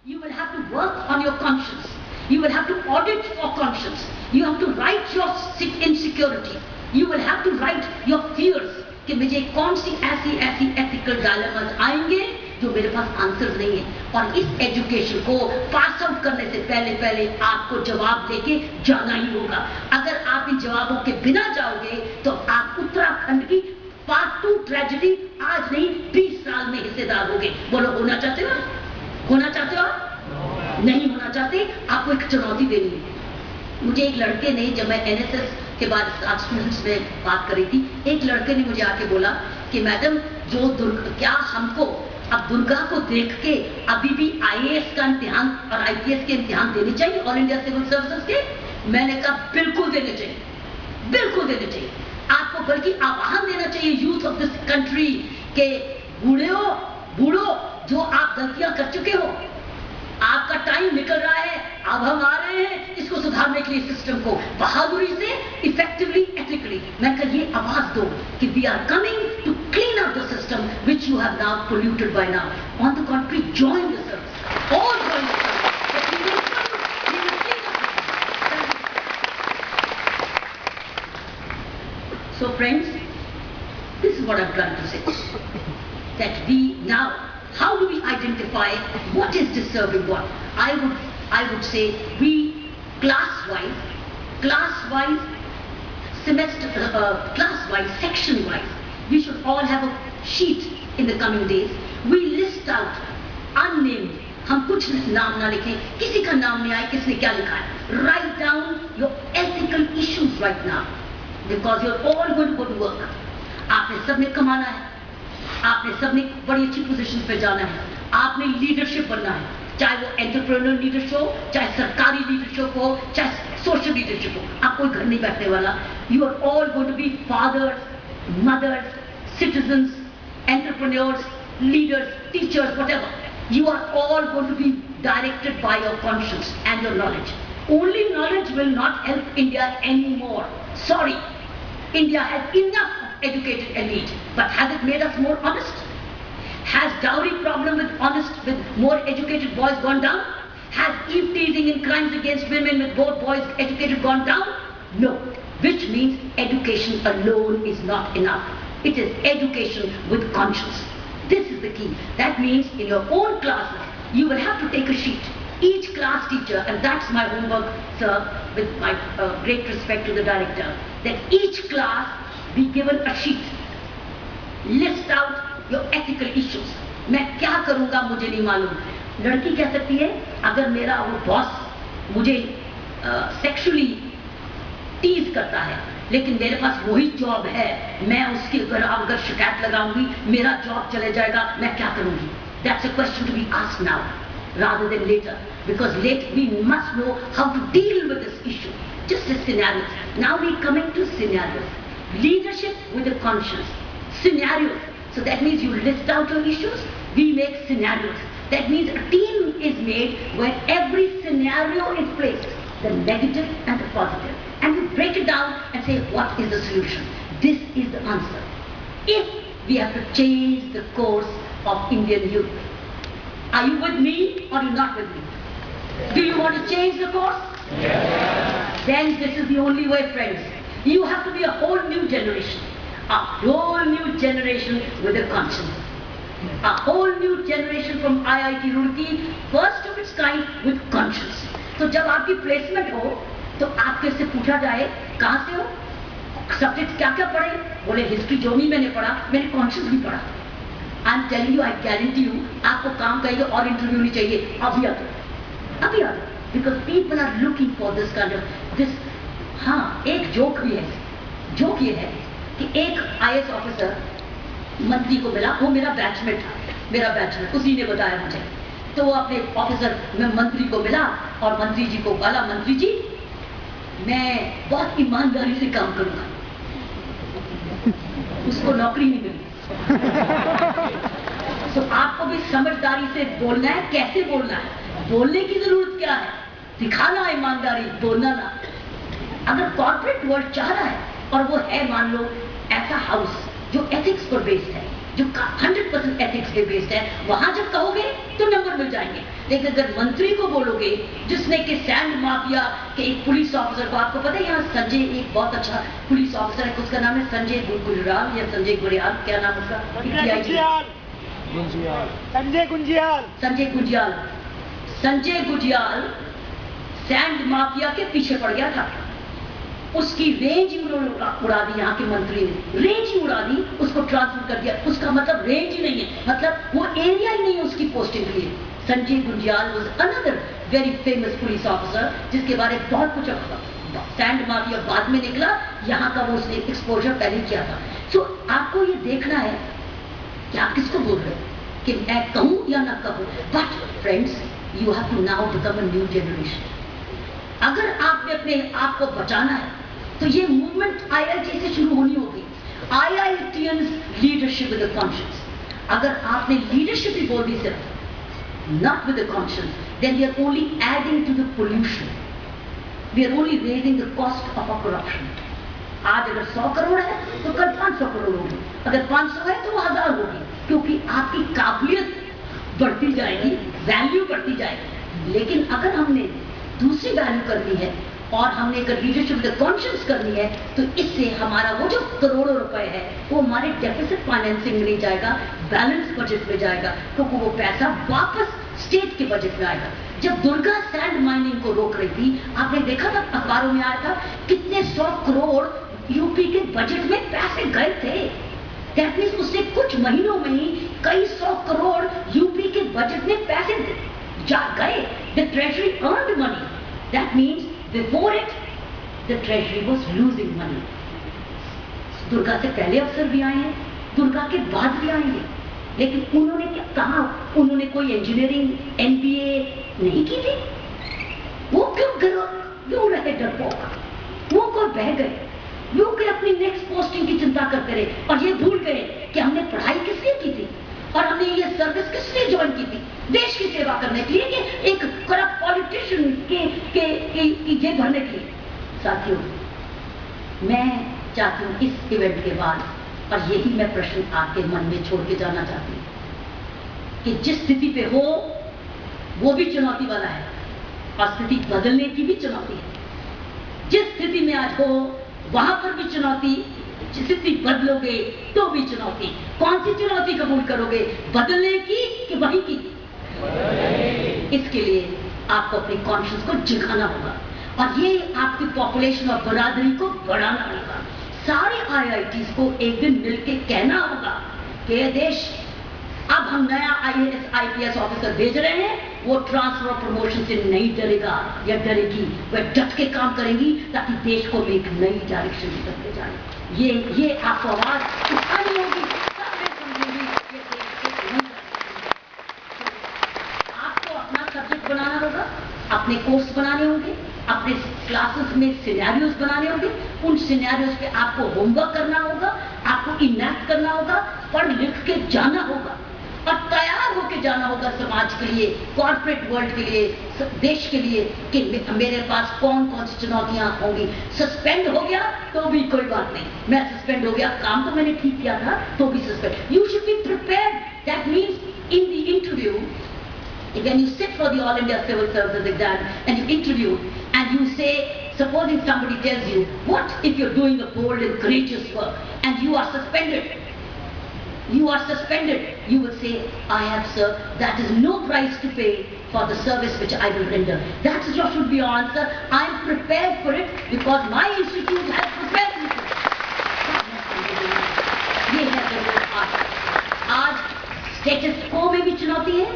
You will have to work on your conscience. You will have to audit for conscience. You have to write your insecurity. You will have to write your fears कि मुझे कौन सी ऐसी ethical dilemmas आएंगे जो मेरे पास answer नहीं है। और इस एजुकेशन को पास आउट करने से पहले आपको जवाब देके जाना ही होगा। अगर आप इन जवाबों के बिना जाओगे तो आप उत्तराखंड की पार्ट 2 ट्रेजेडी आज नहीं 20 साल में हिस्सेदार होगे। बोलो होना चाहते हो? होना चाहते हो? नहीं होना चाहते? आपको एक चुनौती देनी है। मुझे एक लड़के ने, जब मैं एनएसएस के बाद स्टूडेंट्स में बात करी थी, एक लड़के ने मुझे आके बोला कि मैडम जो क्या हमको अब दुर्गा को देख के अभी भी आईएएस का इम्तिहान और आईपीएस के इम्तिहान देने चाहिए ऑल इंडिया सिविल सर्विसेज के? मैंने कहा बिल्कुल देने चाहिए, बिल्कुल देने चाहिए आपको, बल्कि आह्वान देना चाहिए यूथ ऑफ दिस कंट्री के बूढ़ो जो आप गलतियां कर चुके हो, आपका टाइम निकल रहा है, अब हम आ रहे हैं इसको सुधारने के लिए सिस्टम को बहादुरी से इफेक्टिवली एथिकली। मैं कहा ये आवाज दो कि we are coming to clean up the system which you have now polluted by now. On the country join the service, all join the service. So friends, this is what I'm trying to say, that we now, how do we identify what is deserving what? I would say we class-wise, semester, class-wise, section-wise, we should all have a sheet in the coming days. We list out unnamed, हम कुछ नाम ना लिखें, किसी का नाम नहीं आए, किसने क्या लिखा है। Write down your ethical issues right now, because you're all going to go to work. आपने सबने कमाना है, आपने सबने बड़ी अच्छी पोजीशन पे जाना है, आपने लीडरशिप बनना है, चाहे वो एंटरप्रेन्योर लीडरशिप हो, चाहे सरकारी लीडरशिप हो, चाहे सोशल लीडरशिप हो, आप कोई घर नहीं बैठने वाला। You are all going to be fathers, mothers, citizens, entrepreneurs, leaders, teachers, whatever. You are all going to be directed by your conscience and your knowledge. Only knowledge will not help India anymore. Sorry, India has enough educated elite, but has it made us more honest? Has dowry problem with more educated boys gone down? Has eve teasing and crimes against women with both boys educated gone down? No. Which means education alone is not enough. It is education with conscience. This is the key. That means in your own classes, you will have to take a sheet. Each class teacher, and that's my homework, sir, with my great respect to the director, that each class be given a sheet. List out your ethical issues. मैं क्या करूंगा मुझे नहीं मालूम। लड़की कह सकती है अगर मेरा वो बॉस मुझे सेक्सुअली टीज करता है लेकिन मेरे पास वही जॉब है, मैं उसके अगर शिकायत लगाऊंगी मेरा जॉब चले जाएगा, मैं क्या करूंगी? That's a question to be asked now rather than later, because later we must know how to deal with this issue. Just as scenarios. Now we coming to scenarios. Leadership with a conscience. Scenarios. So that means you list out your issues, we make scenarios. That means a team is made where every scenario is placed, the negative and the positive. And we break it down and say, what is the solution? This is the answer. If we have to change the course of Indian youth. Are you with me or are you not with me? Do you want to change the course? Yes. Then this is the only way, friends. You have to be a whole new generation. A whole new generation with a conscience. A whole new generation from IIT Roorkee, first of its kind with conscience. तो जब आपकी placement हो तो आपके से पूछा जाए कहाँ से हो, सब्जेक्ट क्या क्या पढ़े, बोले हिस्ट्री जो भी मैंने पढ़ा, मैंने कॉन्शियस भी पढ़ा। I am telling you, I guarantee you, आपको काम करेंगे और इंटरव्यू नहीं चाहिए, अभी आ दो, अभी आ दो, because people are looking for this kind of this. हाँ, एक जोक भी है, जोक ये है कि एक आईएएस ऑफिसर मंत्री को मिला, वो मेरा बैचमेट था, मेरा बैचमेट, उसी ने बताया मुझे। तो वो अपने ऑफिसर में मंत्री को मिला और मंत्री जी को बोला, मंत्री जी मैं बहुत ईमानदारी से काम करूंगा। उसको नौकरी नहीं मिली। तो आपको भी समझदारी से बोलना है, कैसे बोलना है, बोलने की जरूरत क्या है, दिखाना ईमानदारी, बोलना ना। अगर कॉर्पोरेट वर्ल्ड चाह रहा है और वो है मान लो ऐसा हाउस जो एथिक्स पर बेस्ड है, जो 100% एथिक्स पे बेस्ड है, वहां जब कहोगे तो नंबर मिल जाएंगे। लेकिन अगर मंत्री को बोलोगे जिसने कि सैंड माफिया के एक पुलिस ऑफिसर को, आपको पता है यहाँ संजय एक बहुत अच्छा पुलिस ऑफिसर है, उसका नाम है संजय गुजराल या संजय गुरियाल, क्या नाम उसका? संजय गुजियाल सैंड माफिया के पीछे पड़ गया था। उसकी रेंज ही उन्होंने उड़ा दी, यहाँ के मंत्री ने रेंज ही उड़ा दी, उसको ट्रांसफर कर दिया। उसका मतलब रेंज ही नहीं है, मतलब वो एरिया ही नहीं है उसकी पोस्टिंग के लिए। Sanjay Gunjyal was another very famous police officer जिसके बारे में बहुत कुछ सैंड माफिया बाद में निकला, यहाँ का वो उसने एक्सपोजर पहले किया था। सो आपको ये देखना है कि आप किसको बोल रहे हो, कि मैं कहूं या ना कहूं। But friends, you have to now become a new generation. अगर आपने अपने आप को बचाना है तो ये मूवमेंट आईआईटी से शुरू होनी होगी। IITians leadership with the conscious. अगर आपने लीडरशिप ही बोल दी सिर्फ, not with the conscience, then we are only adding to the pollution. We are only raising the cost of our corruption. आज अगर 100 करोड़ है तो कल 500 करोड़ होगी, अगर 500 है तो वो 1000 होगी, क्योंकि आपकी काबिलियत बढ़ती जाएगी, वैल्यू बढ़ती जाएगी। लेकिन अगर हमने दूसरी वैल्यू करनी है और हमने अगर लीडरशिप विद कॉन्शियस करनी है तो इससे हमारा वो जो करोड़ों रुपए है वो हमारे डेफिसिट फाइनेंसिंग में नहीं जाएगा, बैलेंस बजट में जाएगा, क्योंकि वो पैसा वापस स्टेट के बजट में आएगा। जब दुर्गा सैंड माइनिंग को रोक रही थी, आपने देखा था, अखबारों में आया था कितने 100 करोड़ यूपी के बजट में पैसे गए थे। दैट मीन्स उससे कुछ महीनों में ही कई 100 करोड़ यूपी के बजट में पैसे जा गए। The treasury earned money, that means before it the treasury was losing money. Durga से पहले अफसर भी आए हैं, दुर्गा के बाद भी आएंगे, लेकिन उन्होंने क्या कहा? उन्होंने कोई इंजीनियरिंग MBA नहीं की थी। वो क्यों रहे डरपोक? वो कोई बह गए, वो कोई अपनी नेक्स्ट पोस्टिंग की चिंता करते रहे और ये भूल गए कि हमने पढ़ाई किस लिए की थी और हमने ये सर्विस किस लिए ज्वाइन की थी? देश की सेवा करने के लिए, कि एक करप्ट पॉलिटिशियन के जेब भरने के लिए। साथियों, मैं चाहती हूं इस इवेंट के बाद, और यही मैं प्रश्न आपके मन में छोड़ के जाना चाहती हूं, कि जिस स्थिति पे हो वो भी चुनौती वाला है और स्थिति बदलने की भी चुनौती है। जिस स्थिति में आज हो वहां पर भी चुनौती, स्थिति बदलोगे तो भी चुनौती। कौन सी चुनौती कबूल करोगे, बदलने की कि वही की? इसके लिए आपको अपनी कॉन्शियस को जगाना होगा और ये आपकी पॉपुलेशन और बरादरी को बढ़ाना होगा। सारे IITs को एक दिन मिलकर कहना होगा कि देश, अब हम नया IAS IPS ऑफिसर भेज रहे हैं, वो ट्रांसफर और प्रमोशन से नहीं डरेगा या डरेगी, वह डट के काम करेंगी ताकि देश को एक नई डायरेक्शन में करते जाए। ये आपको आवाज उठानी होगी, आपको अपना सब्जेक्ट बनाना होगा, अपने कोर्स बनाने होंगे, अपने क्लासेस में सिनेरियोज बनाने होंगे, उन सिनेरियोज पे आपको होमवर्क करना होगा, आपको इनैक्ट करना होगा, पढ़ लिख के जाना होगा और तैयार होके जाना होगा समाज के लिए, कॉर्पोरेट वर्ल्ड के लिए, देश के लिए, कि मेरे पास कौन कौन सी चुनौतियां होंगी। सस्पेंड हो गया तो भी कोई बात नहीं, मैं सस्पेंड हो गया, काम तो मैंने ठीक किया था तो भी suspend. You should be prepared. That means in the interview, when you sit for the All India Civil Service exam and you interview and you say, supposing somebody tells you, what if you're doing a bold and courageous work and you are suspended? You are suspended. You will say, I have, sir, that is no price to pay for the service which I will render. That is what should be your answer. I am prepared for it because my institute has prepared me for it. ये है जरूरत आज status को में भी चुनौती है।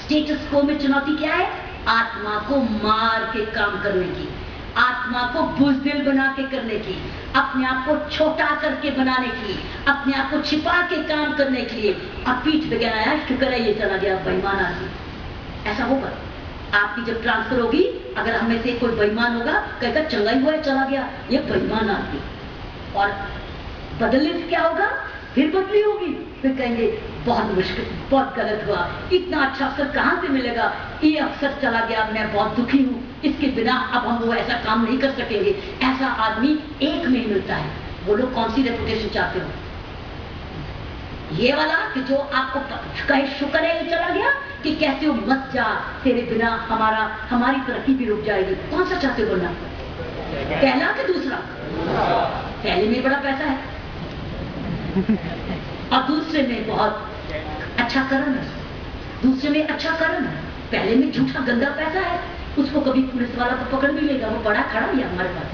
Status को में चुनौती क्या है? आत्मा को मार के काम करने की, आत्मा को बुज़दिल बना के करने की, अपने आप को छोटा करके बनाने की, अपने आप को छिपा के काम करने के लिए। अब पीठ पे गया है, शुक्र है ये चला गया बेईमान आदमी, ऐसा होगा। आपकी जब ट्रांसफर होगी, अगर हमें से कोई बेईमान होगा, कहेगा चंगा ही हुआ चला गया, ये बेईमान आदमी। और बदलने से क्या होगा? फिर बदली होगी, फिर कहेंगे बहुत मुश्किल, बहुत गलत हुआ, इतना अच्छा अफसर कहां से मिलेगा, ये अफसर चला गया, मैं बहुत दुखी हूं, इसके बिना अब हम वो ऐसा काम नहीं कर सकेंगे। ऐसा आदमी एक में ही मिलता है। वो लोग कौन सी रेपुटेशन चाहते हो? ये वाला कि जो आपको कहे शुक्र है ये चला गया, कि कहते हो मत जा, तेरे बिना हमारी तरक्की भी रुक जाएगी। कौन सा चाहते हो बनना, पहला कि दूसरा? पहले में बड़ा पैसा है और दूसरे में बहुत अच्छा कर्म है, दूसरे में अच्छा कर्म है, पहले में झूठा गंदा पैसा है। उसको कभी पुलिस वाला तो पकड़ भी लेगा, वो बड़ा खड़ा है हमारे पास,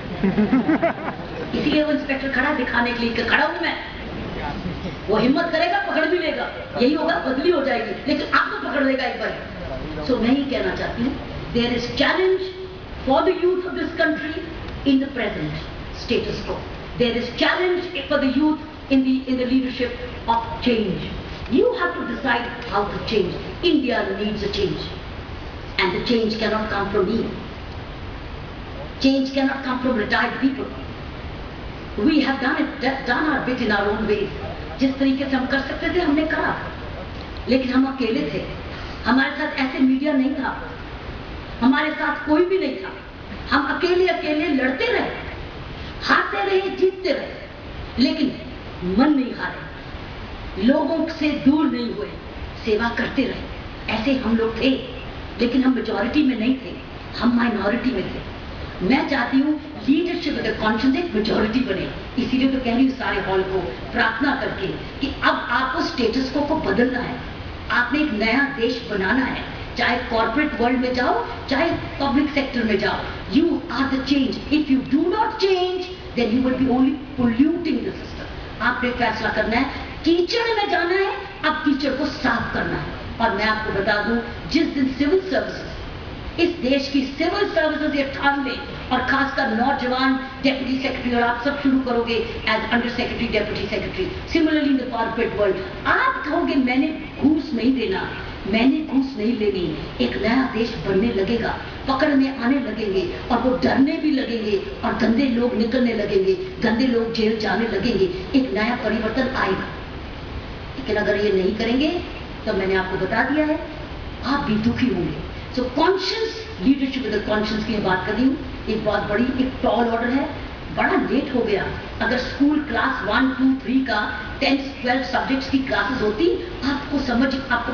इसीलिए वो इंस्पेक्टर खड़ा दिखाने के लिए कि खड़ा हूं मैं। वो हिम्मत करेगा पकड़ भी लेगा, यही होगा, बदली हो जाएगी, लेकिन आपको पकड़ लेगा एक बार। सो मैं ही कहना चाहती हूँ, there is challenge for the youth of this country in the present status quo. There is challenge for the youth in the leadership of change. You have to decide how to change. India needs a change, and the change cannot come from me. Change cannot come from retired people. We have done our bit in our own ways. जिस तरीके से हम कर सकते थे हमने करा, लेकिन हम अकेले थे, हमारे साथ ऐसे मीडिया नहीं था, हमारे साथ कोई भी नहीं था, हम अकेले लड़ते रहे, हारते रहे, जीतते रहे, लेकिन मन नहीं हारे, लोगों से दूर नहीं हुए, सेवा करते रहे। ऐसे हम लोग थे, लेकिन हम मेजॉरिटी में नहीं थे, हम माइनॉरिटी में थे। मैं चाहती हूँ लीडरशिप विद कॉन्शियस एक मेजॉरिटी बने, इसीलिए तो कह रही हूँ सारे हॉल को प्रार्थना करके कि अब आपको स्टेटस को बदलना है, आपने एक नया देश बनाना है, चाहे कॉर्पोरेट वर्ल्ड में जाओ, चाहे पब्लिक सेक्टर में जाओ। You are the change. If you do not change then you will be only polluting the system. आपने फैसला करना है, कीचड़ में जाना है, अब कीचड़ को साफ करना है। और मैं आपको बता दूं, जिस दिन सिविल सर्विसेज, इस देश की सिविल सर्विसेज ये ठान ले, और खासकर नौजवान डेप्यूटी सेक्रेटरी, और आप सब शुरू करोगे as under secretary, deputy secretary, similarly in the corporate world, आप कहोगे मैंने घूस नहीं देना, मैंने घूस नहीं लेनी, एक नया देश बनने लगेगा, पकड़ में आने लगेंगे, और वो डरने भी लगेंगे, और गंदे लोग निकलने लगेंगे, गंदे लोग जेल जाने लगेंगे, एक नया परिवर्तन आएगा। लेकिन अगर ये नहीं करेंगे तो मैंने आपको बता दिया है, आप भी दुखी होंगे। So conscious leadership with conscious की बात कर रही हूँ, एक बहुत बड़ी, एक टॉल ऑर्डर है, बड़ा लेट हो गया। अगर स्कूल क्लास 1, 2, 3 का 10, 12 सब्जेक्ट्स की क्लासेस होती, आपको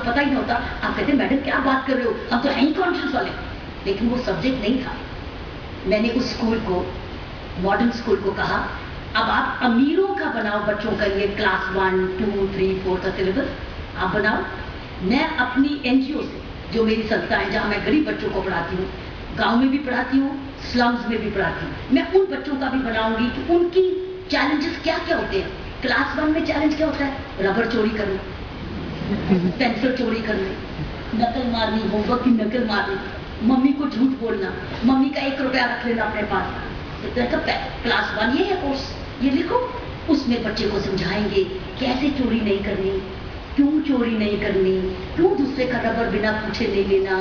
पता ही नहीं होता, आप कहते मैडम क्या बात कर रहे हो, हम तो हैं ही कॉन्शियस वाले, लेकिन वो सब्जेक्ट नहीं था। मैंने उस स्कूल को, मॉडर्न स्कूल को कहा, अब आप अमीरों का बनाओ बच्चों का ये क्लास 1, 2, 3, 4 का सिलेबस आप बनाओ। मैं अपनी एनजीओ से, जो मेरी संस्था है जहां मैं गरीब बच्चों को पढ़ाती हूँ, गांव में भी पढ़ाती हूँ, स्लम्स में भी पढ़ाती हूँ, मैं उन बच्चों का भी बनाऊंगी कि उनकी चैलेंजेस क्या क्या होते हैं। क्लास 1 में चैलेंज क्या होता है? रबर चोरी करना, पेंसिल चोरी करनी, नकल मारनी, होमवर्क की नकल मारनी, मम्मी को झूठ बोलना, मम्मी का 1 रुपया रख लेना अपने पास। क्लास 1 ये है कोर्स, ये लिखो। उसमें बच्चे को समझाएंगे कैसे चोरी नहीं करनी, क्यों चोरी नहीं करनी, क्यों दूसरे का रबर बिना पूछे नहीं लेना,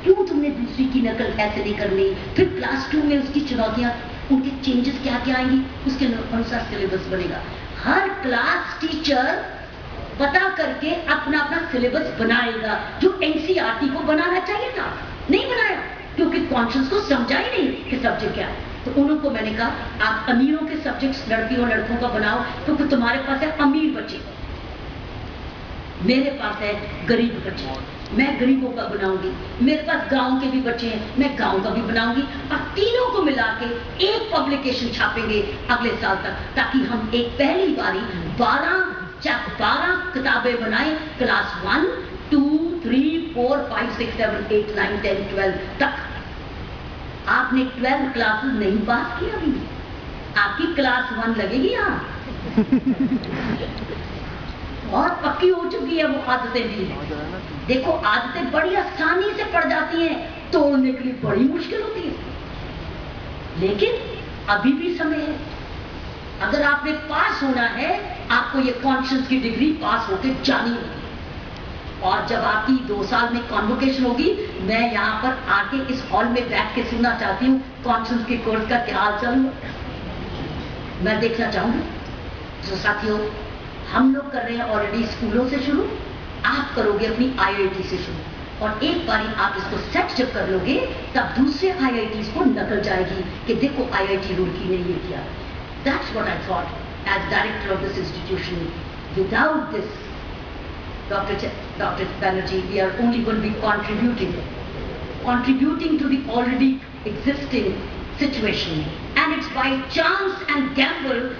क्यों तुमने दूसरी की नकल ऐसे नहीं करनी। फिर क्लास 2 में उसकी चुनौतियां, उनके चेंजेस क्या क्या आएंगी, उसके अनुसार सिलेबस बनेगा। हर क्लास टीचर पता करके अपना अपना सिलेबस बनाएगा, जो एनसीईआरटी को बनाना चाहिए था, नहीं बनाया, क्योंकि कॉन्शियस को समझा ही नहीं कि सब्जेक्ट क्या है। तो उनको मैंने कहा आप अमीरों के सब्जेक्ट्स लड़कियों लड़कों का बनाओ, क्योंकि तुम्हारे पास है अमीर बच्चे, मेरे पास है गरीब बच्चे, मैं गरीबों का बनाऊंगी। मेरे पास गांव के भी बच्चे हैं, मैं गांव का भी बनाऊंगी, और तीनों को मिला के एक पब्लिकेशन छापेंगे अगले साल तक, ताकि हम एक पहली बारी 12 किताबें बनाएं, क्लास 1, 2, 3, 4, 5, 6, 7, 8, 9, 10, 12 तक। आपने 12 क्लासेस नहीं पास किया अभी, आपकी क्लास 1 लगेगी यहाँ और पक्की हो चुकी है वो आदतें भी। देखो आदतें बड़ी आसानी से पड़ जाती हैं, तोड़ने के लिए बड़ी मुश्किल होती है, लेकिन अभी भी समय है। अगर आपने पास होना है, आपको ये कॉन्शियस की डिग्री पास होके जानी होगी। और जब आपकी 2 साल में कॉन्वोकेशन होगी, मैं यहाँ पर आके इस हॉल में बैठ के सुनना चाहती हूँ कॉन्शियस के कोर्स का क्या हाल चाल मैं देखना चाहूंगी। तो साथियों, हम लोग कर रहे हैं ऑलरेडी स्कूलों से शुरू, आप करोगे अपनी आईआईटी से शुरू, और एक बारी आप इसको सेट जब कर लोगे, तब दूसरे आईआईटीज को नकल जाएगी कि देखो आईआईटी रुड़की ने ये किया। That's what I thought as director of this institution. Without this Dr. Banerjee, we are only going to be contributing to the already existing situation. And it's by chance and gamble